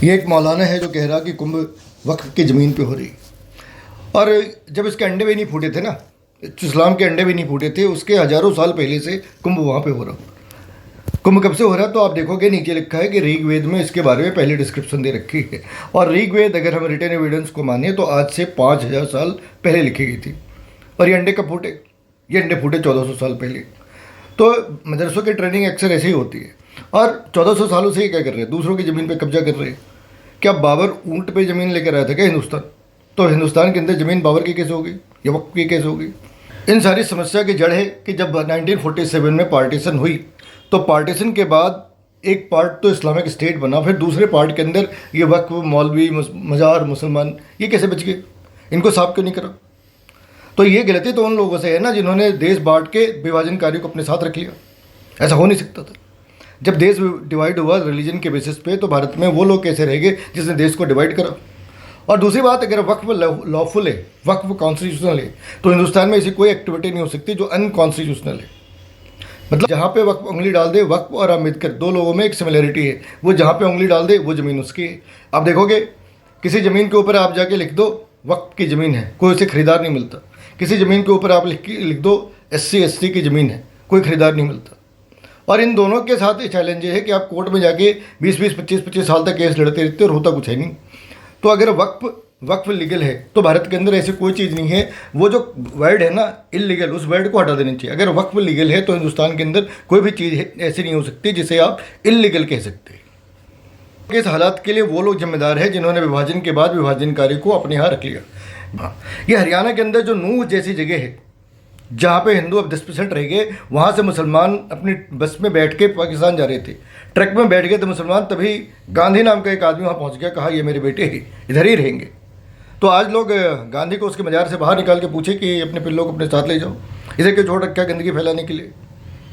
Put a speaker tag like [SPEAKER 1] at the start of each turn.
[SPEAKER 1] ये एक मौलाना है जो कह रहा कि कुंभ वक्फ की ज़मीन पे हो रही। और जब इसके अंडे भी नहीं फूटे थे ना, इस्लाम के अंडे भी नहीं फूटे थे, उसके हज़ारों साल पहले से कुंभ वहाँ पे हो रहा। कुंभ कब से हो रहा है तो आप देखोगे नीचे लिखा है कि ऋग्वेद में इसके बारे में पहले डिस्क्रिप्शन दे रखी है। और ऋग्वेद अगर हम रिटन एविडेंस को माने तो आज से 5000 साल पहले लिखी गई थी। और ये अंडे कब फूटे? ये अंडे फूटे 1400 साल पहले। तो मदरसों की ट्रेनिंग अक्सर ऐसे ही होती है। और 1400 सालों से ये क्या कर रहे हैं? दूसरों की ज़मीन पे कब्जा कर रहे हैं। क्या बाबर ऊंट पे ज़मीन लेकर आया था क्या हिंदुस्तान? तो हिंदुस्तान के अंदर ज़मीन बाबर की कैसे होगी या वक्फ की कैसे होगी? इन सारी समस्या की जड़ है कि जब 1947 में पार्टीशन हुई तो पार्टीशन के बाद एक पार्ट तो इस्लामिक स्टेट बना, फिर दूसरे पार्ट के अंदर ये वक्फ, मौलवी, मज़ार, मुसलमान ये कैसे बच गए? इनको साफ क्यों नहीं करा? तो ये गलती तो उन लोगों से है ना जिन्होंने देश बांट के विभाजनकारी को अपने साथ रख लिया। ऐसा हो नहीं सकता था। जब देश डिवाइड हुआ रिलीजन के बेसिस पे तो भारत में वो लोग कैसे रह गए जिसने देश को डिवाइड करा? और दूसरी बात, अगर वक्फ लॉफुल है, वक्फ कॉन्स्टिट्यूशनल है, तो हिंदुस्तान में ऐसी कोई एक्टिविटी नहीं हो सकती जो अनकॉन्स्टिट्यूशनल है। मतलब जहाँ पे वक्फ उंगली डाल दे, वक्फ और अम्बेडकर दो लोगों में एक सिमिलरिटी है, वो जहाँ पे उंगली डाल दे वो ज़मीन उसकी है। आप देखोगे किसी ज़मीन के ऊपर आप जाके लिख दो वक्फ की ज़मीन है, कोई उसे खरीदार नहीं मिलता। किसी ज़मीन के ऊपर आप लिख दो SC ST की ज़मीन है, कोई खरीदार नहीं मिलता। और इन दोनों के साथ ये चैलेंज है कि आप कोर्ट में जाके 20-20, 25-25 साल तक केस लड़ते रहते और होता कुछ है नहीं। तो अगर वक्फ लीगल है तो भारत के अंदर ऐसी कोई चीज़ नहीं है। वो जो वर्ड है ना इलीगल, उस वर्ड को हटा देना चाहिए। अगर वक्फ लीगल है तो हिंदुस्तान के अंदर कोई भी चीज़ ऐसी नहीं हो सकती जिसे आप इलीगल कह सकते हैं। इस हालात के लिए वो लोग जिम्मेदार हैं जिन्होंने विभाजन के बाद विभाजनकारी को अपने यहाँ रख लिया। ये हरियाणा के अंदर जो नूह जैसी जगह है जहाँ पे हिंदू अब 10% रह गए, वहाँ से मुसलमान अपनी बस में बैठ के पाकिस्तान जा रहे थे, ट्रक में बैठ गए थे मुसलमान। तभी गांधी नाम का एक आदमी वहाँ पहुँच गया, कहा ये मेरे बेटे ही इधर ही रहेंगे। तो आज लोग गांधी को उसके मज़ार से बाहर निकाल के पूछे कि अपने पिल्लों को अपने साथ ले जाओ, इसे क्यों छोड़ रखा है गंदगी फैलाने के लिए?